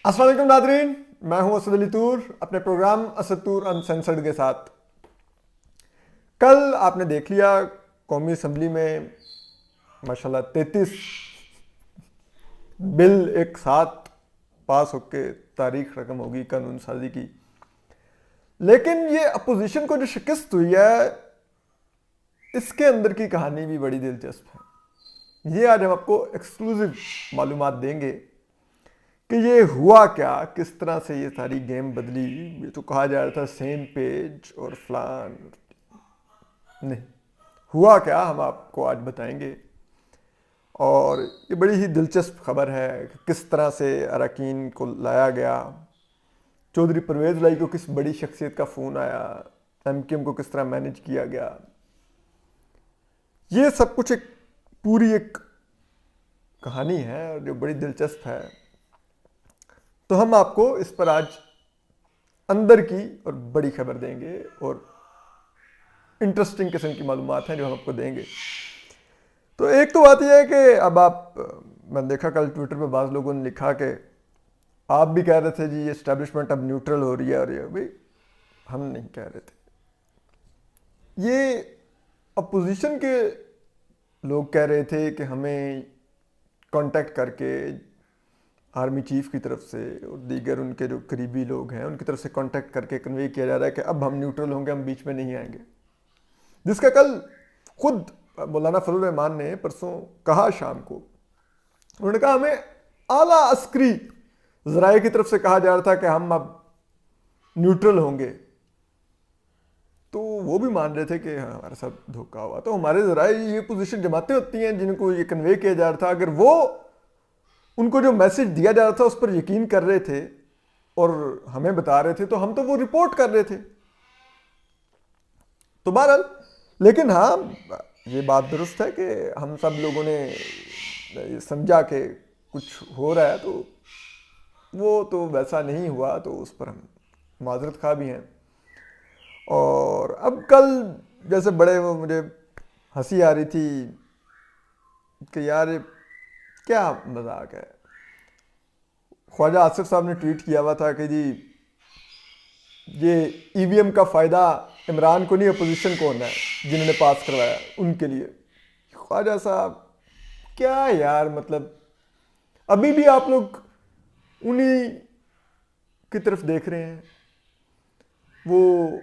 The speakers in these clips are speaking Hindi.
अस्सलाम वालेकुम नादरीन, मैं हूं असद अली तूर अपने प्रोग्राम असद तूर अनसेंसर्ड के साथ। कल आपने देख लिया कौमी असम्बली में माशाल्लाह 33 बिल एक साथ पास होके तारीख रकम होगी कानून साजी की। लेकिन ये अपोजिशन को जो शिकस्त हुई है इसके अंदर की कहानी भी बड़ी दिलचस्प है। ये आज हम आपको एक्सक्लूसिव मालूमात देंगे कि ये हुआ क्या, किस तरह से ये सारी गेम बदली। ये तो कहा जा रहा था सेम पेज और फलान, नहीं हुआ क्या हम आपको आज बताएंगे। और ये बड़ी ही दिलचस्प खबर है कि किस तरह से अरकान को लाया गया, चौधरी परवेज़ लाई को किस बड़ी शख्सियत का फ़ोन आया, एमकेएम को किस तरह मैनेज किया गया। ये सब कुछ एक पूरी एक कहानी है जो बड़ी दिलचस्प है। तो हम आपको इस पर आज अंदर की और बड़ी खबर देंगे और इंटरेस्टिंग किस्म की मालूमात हैं जो हम आपको देंगे। तो एक तो बात यह है कि अब मैंने देखा कल ट्विटर पे बाज़ लोगों ने लिखा कि आप भी कह रहे थे जी ये इस्टेब्लिशमेंट अब न्यूट्रल हो रही है, और ये भाई हम नहीं कह रहे थे। ये अपोजिशन के लोग कह रहे थे कि हमें कांटेक्ट करके आर्मी चीफ की तरफ से और दीगर उनके जो करीबी लोग हैं उनकी तरफ से कांटेक्ट करके कन्वे किया जा रहा है कि अब हम न्यूट्रल होंगे, हम बीच में नहीं आएंगे। जिसका कल खुद मौलाना फजल रहमान ने परसों कहा शाम को। उन्होंने कहा हमें आला अस्करी जराए की तरफ से कहा जा रहा था कि हम अब न्यूट्रल होंगे, तो वो भी मान रहे थे कि हाँ हमारे साथ धोखा हुआ। तो हमारे जराए ये पोजीशन जमाते होती हैं जिनको ये कन्वे किया जा रहा था, अगर वो उनको जो मैसेज दिया जा रहा था उस पर यकीन कर रहे थे और हमें बता रहे थे तो हम तो वो रिपोर्ट कर रहे थे। तो बहरहाल, लेकिन हाँ ये बात दुरुस्त है कि हम सब लोगों ने समझा कि कुछ हो रहा है, तो वो तो वैसा नहीं हुआ, तो उस पर हम माजरत खा भी हैं। और अब कल जैसे बड़े वो मुझे हंसी आ रही थी कि यार ये क्या मजाक है। ख्वाजा आसिफ साहब ने ट्वीट किया हुआ था कि जी ये ईवीएम का फ़ायदा इमरान को नहीं अपोजिशन को होना है, जिन्होंने पास करवाया उनके लिए। ख्वाजा साहब क्या यार, मतलब अभी भी आप लोग उन्हीं की तरफ देख रहे हैं। वो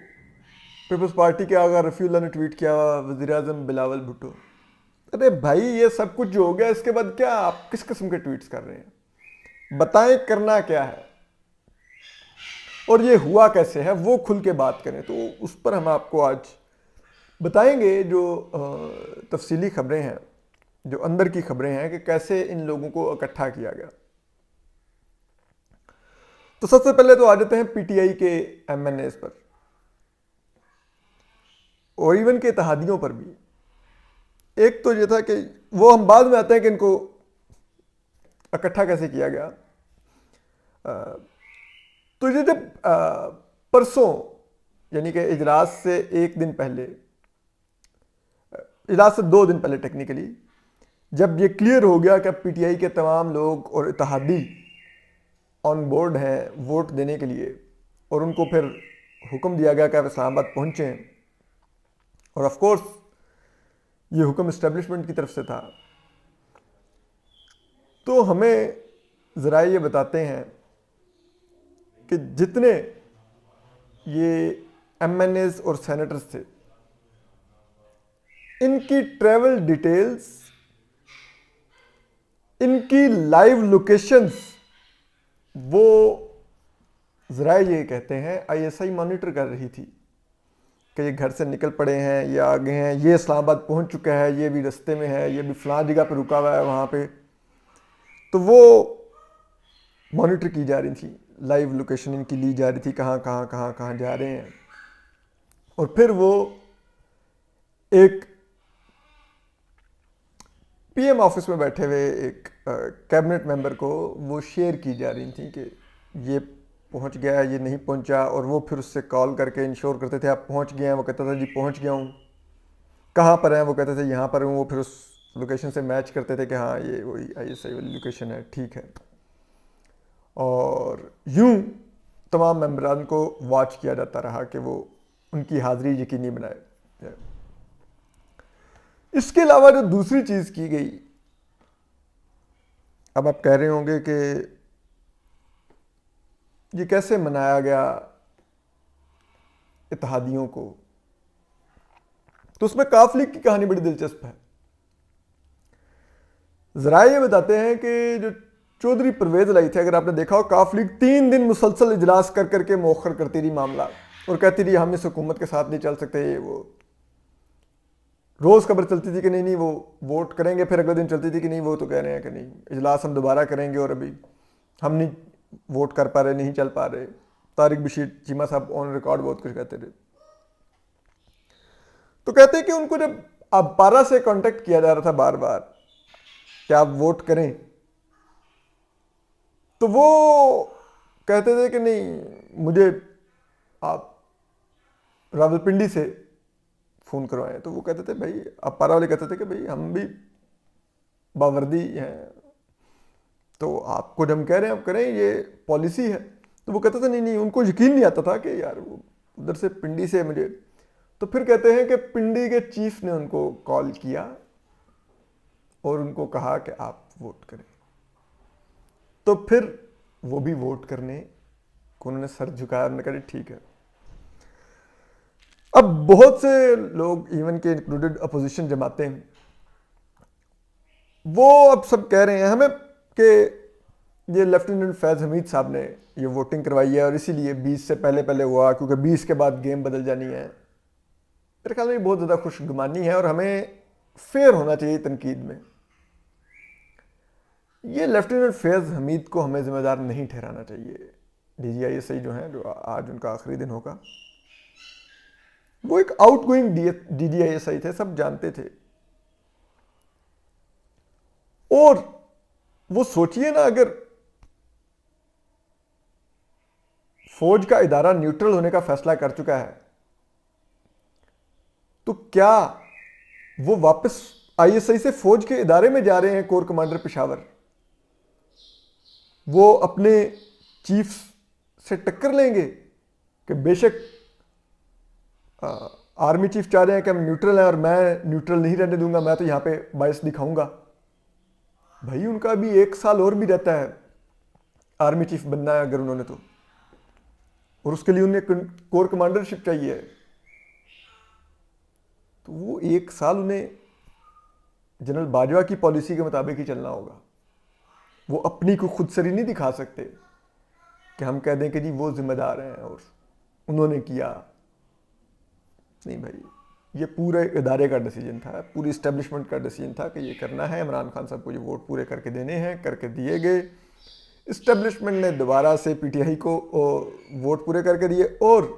पीपल्स पार्टी के आगा रफ़ीउल्लाह ने ट्वीट किया वज़ीर आज़म बिलावल भुट्टो। अरे भाई ये सब कुछ जो हो गया इसके बाद क्या आप किस किस्म के ट्वीट्स कर रहे हैं, बताएं करना क्या है और ये हुआ कैसे है, वो खुल के बात करें। तो उस पर हम आपको आज बताएंगे जो तफसीली खबरें हैं, जो अंदर की खबरें हैं कि कैसे इन लोगों को इकट्ठा किया गया। तो सबसे पहले तो आ जाते हैं पीटीआई के एमएनएस पर और इवन के इत्तेहादियों पर भी। एक तो ये था कि वो हम बाद में आते हैं कि इनको इकट्ठा कैसे किया गया। तो ये जब परसों यानी कि इजलास से एक दिन पहले, इजलास से 2 दिन पहले टेक्निकली, जब ये क्लियर हो गया कि पीटीआई के तमाम लोग और इत्तेहादी ऑन बोर्ड हैं वोट देने के लिए, और उनको फिर हुक्म दिया गया कि आप इस्लामाबाद पहुँचें, और ऑफ कोर्स ये हुक्म इस्टेब्लिशमेंट की तरफ से था। तो हमें ज़रा ये बताते हैं कि जितने ये एमएनएस और सेनेटर्स थे इनकी ट्रैवल डिटेल्स, इनकी लाइव लोकेशंस, वो ज़रा ये कहते हैं आईएसआई मॉनिटर कर रही थी कि ये घर से निकल पड़े हैं, ये आ गए हैं, ये इस्लामाबाद पहुंच चुका है, ये भी रास्ते में है, ये भी फलां जगह पे रुका हुआ है वहाँ पे। तो वो मॉनिटर की जा रही थी, लाइव लोकेशन इनकी ली जा रही थी, कहाँ जा रहे हैं। और फिर वो एक पीएम ऑफिस में बैठे हुए एक कैबिनेट मेंबर को वो शेयर की जा रही थी कि ये पहुंच गया है, ये नहीं पहुंचा, और वो फिर उससे कॉल करके इंश्योर करते थे आप पहुंच गए हैं। वो कहता था जी पहुंच गया हूँ। कहाँ पर हैं? वो कहते थे यहाँ पर हूँ। वो फिर उस लोकेशन से मैच करते थे कि हाँ ये वही आईएसआई वाली लोकेशन है, ठीक है। और यूं तमाम मेंबरान को वॉच किया जाता रहा कि वो उनकी हाजिरी यकीनी बनाए। इसके अलावा जो दूसरी चीज की गई, अब आप कह रहे होंगे कि ये कैसे मनाया गया इत्तेहादियों को, तो उसमें काफ लीग की कहानी बड़ी दिलचस्प है। जरा ये बताते हैं कि जो चौधरी परवेज लाई थे, अगर आपने देखा हो, काफ लीग 3 दिन मुसलसल इजलास कर करके मौखर करती रही मामला और कहती रही हम इस हुकूमत के साथ नहीं चल सकते। ये वो रोज खबर चलती थी कि नहीं नहीं वो वोट करेंगे, फिर अगले दिन चलती थी कि नहीं वो तो कह रहे हैं कि नहीं इजलास हम दोबारा करेंगे और अभी हम नहीं वोट कर पा रहे, नहीं चल पा रहे। तारिक बशीर चीमा साहब ऑन रिकॉर्ड बहुत कुछ कहते थे। तो कहते हैं कि उनको जब अब पारा से कांटेक्ट किया जा रहा था बार बार कि आप वोट करें, तो वो कहते थे कि नहीं मुझे आप रावलपिंडी से फ़ोन करवाएं। तो वो कहते थे भाई, अब पारा वाले कहते थे कि भाई हम भी बावर्दी हैं, तो आपको जब हम कह रहे हैं आप करें, ये पॉलिसी है। तो वो कहते थे नहीं नहीं, उनको यकीन नहीं आता था कि यार वो उधर से पिंडी से मुझे। तो फिर कहते हैं कि पिंडी के चीफ ने उनको कॉल किया और उनको कहा कि आप वोट करें। तो फिर वो भी वोट करने को उन्होंने सर झुकाया, उन्होंने कहा ठीक है। अब बहुत से लोग, इवन के इंक्लूडेड अपोजिशन जमातें, वो अब सब कह रहे हैं हमें कि ये लेफ्टिनेंट फैज हमीद साहब ने ये वोटिंग करवाई है और इसीलिए 20 से पहले पहले हुआ, क्योंकि 20 के बाद गेम बदल जानी है। मेरे ख्याल में बहुत ज़्यादा खुशगुमानी है और हमें फेयर होना चाहिए तनकीद में। ये लेफ्टिनेंट फैज हमीद को हमें जिम्मेदार नहीं ठहराना चाहिए। DGISI जो है, जो आज उनका आखिरी दिन होगा, वो एक आउटगोइंग DGISI थे, सब जानते थे। और वो सोचिए ना, अगर फौज का इदारा न्यूट्रल होने का फैसला कर चुका है, तो क्या वो वापस ISI से फौज के इदारे में जा रहे हैं? कोर कमांडर पेशावर वो अपने चीफ से टक्कर लेंगे कि बेशक आर्मी चीफ चाह रहे हैं कि हम न्यूट्रल हैं और मैं न्यूट्रल नहीं रहने दूंगा, मैं तो यहां पे बायस दिखाऊंगा। भाई उनका अभी 1 साल और भी रहता है आर्मी चीफ बनना है अगर उन्होंने, तो और उसके लिए उन्हें कोर कमांडरशिप चाहिए। तो वो 1 साल उन्हें जनरल बाजवा की पॉलिसी के मुताबिक ही चलना होगा। वो अपनी को खुद सरी नहीं दिखा सकते कि हम कह दें कि जी वो जिम्मेदार हैं और उन्होंने किया। नहीं भाई, ये पूरे इदारे का डिसीजन था, पूरी इस्टेब्लिशमेंट का डिसीजन था कि ये करना है। इमरान खान साहब को ये वोट पूरे करके देने हैं, करके दिए गए। इस्टेब्लिशमेंट ने दोबारा से PTI को वोट पूरे करके दिए और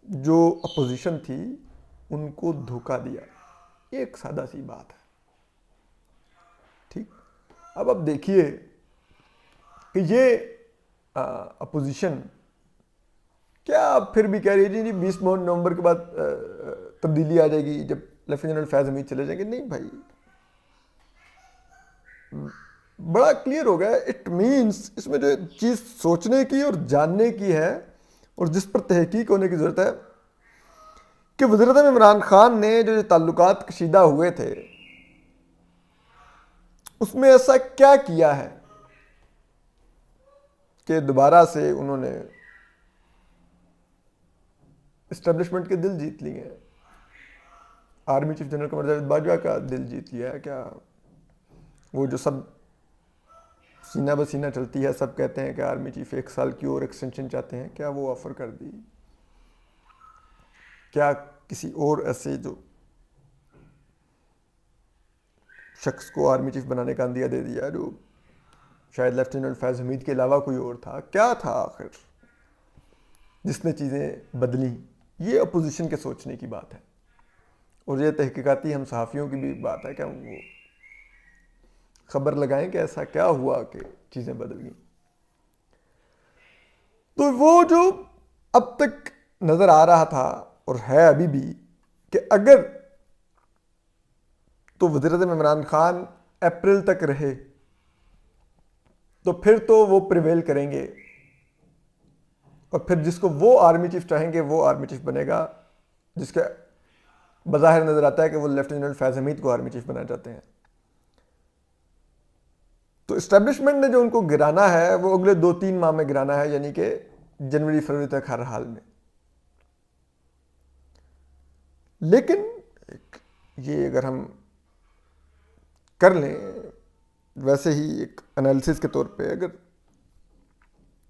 जो अपोजिशन थी उनको धोखा दिया। ये एक सादा सी बात है, ठीक। अब देखिए कि ये अपोजिशन क्या फिर भी कह रही है जी 20 नवंबर के बाद तब्दीली आ जाएगी जब लेफ्टिनेंट फैज हमीद चले जाएंगे। नहीं भाई, बड़ा क्लियर हो गया। इट मीन्स इसमें जो चीज़ सोचने की और जानने की है और जिस पर तहकीक होने की ज़रूरत है कि वज़ीर-ए-आज़म इमरान खान ने जो ताल्लुकात कशीदा हुए थे उसमें ऐसा क्या किया है कि दोबारा से उन्होंने इस्टेब्लिशमेंट के दिल जीत लिए हैं। Army chief general Qamar Javed Bajwa का दिल जीत लिया है क्या? वो जो सब सीना बसीना चलती है, सब कहते हैं कि आर्मी चीफ 1 साल की और एक्सटेंशन चाहते हैं, क्या वो ऑफर कर दी? क्या किसी और ऐसे जो शख्स को आर्मी चीफ बनाने का अंदिया दे दिया जो शायद लेफ्टिनेंट फैज हमीद के अलावा कोई और था? क्या था आखिर जिसने चीज़ें बदली? ये अपोजिशन के सोचने की बात है और ये तहकीकाती हम सहाफ़ियों की भी बात है कि हम वो खबर लगाएं कि ऐसा क्या हुआ कि चीज़ें बदल गई। तो वो जो अब तक नज़र आ रहा था और है अभी भी कि अगर तो वज़ीर-ए-आज़म इमरान खान अप्रैल तक रहे तो फिर तो वो प्रिवेल करेंगे और फिर जिसको वो आर्मी चीफ चाहेंगे वो आर्मी चीफ बनेगा, जिसके बज़ाहिर नजर आता है कि वो लेफ्टिनेंट जनरल फैज हमीद को आर्मी चीफ बनाना चाहते हैं। तो इस्टेब्लिशमेंट ने जो उनको गिराना है वो अगले 2-3 माह में गिराना है, यानी कि जनवरी फरवरी तक हर हाल में। लेकिन ये अगर हम कर लें वैसे ही एक एनालिसिस के तौर पे, अगर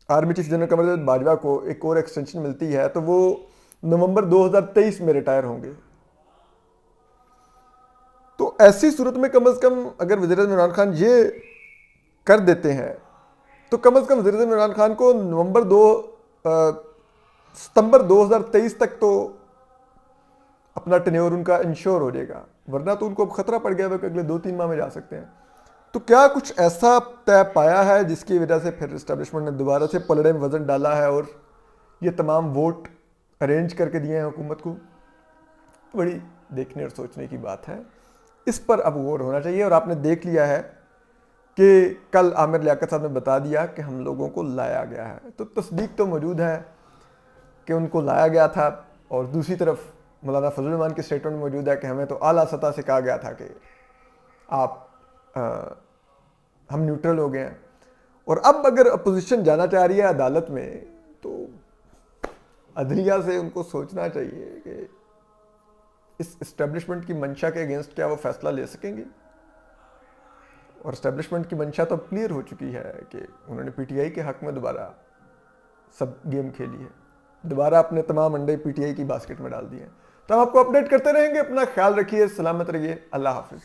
आर्मी चीफ जनरल कमर बाजवा को एक और एक्सटेंशन मिलती है तो वो नवंबर 2023 में रिटायर होंगे। तो ऐसी सूरत में कम से कम अगर वज़ीर-ए-आज़म इमरान खान ये कर देते हैं तो कम से कम वज़ीर-ए-आज़म इमरान खान को सितंबर 2023 तक तो अपना टेन्योर उनका इंश्योर हो जाएगा, वरना तो उनको अब खतरा पड़ गया कि अगले 2-3 माह में जा सकते हैं। तो क्या कुछ ऐसा तय पाया है जिसकी वजह से फिर इस्टेब्लिशमेंट ने दोबारा से पलड़े में वजन डाला है और ये तमाम वोट अरेंज करके दिए हैं हुकूमत को? बड़ी देखने और सोचने की बात है, इस पर अब गौर होना चाहिए। और आपने देख लिया है कि कल आमिर लियाकत साहब ने बता दिया कि हम लोगों को लाया गया है, तो तस्दीक तो मौजूद है कि उनको लाया गया था, और दूसरी तरफ मौलाना फजल रहमान की स्टेटमेंट मौजूद है कि हमें तो आला सतह से कहा गया था कि आप हम न्यूट्रल हो गए हैं। और अब अगर अपोजिशन जाना चाह रही है अदालत में तो अदलिया से उनको सोचना चाहिए कि इस इस्टेब्लिशमेंट की मंशा के अगेंस्ट क्या वो फैसला ले सकेंगे। और इस्टेब्लिशमेंट की मंशा तो क्लियर हो चुकी है कि उन्होंने पीटीआई के हक में दोबारा सब गेम खेली है, दोबारा अपने तमाम अंडे पीटीआई की बास्केट में डाल दिए हैं। तो हम आपको अपडेट करते रहेंगे। अपना ख्याल रखिए, सलामत रहिए, अल्लाह हाफिज़।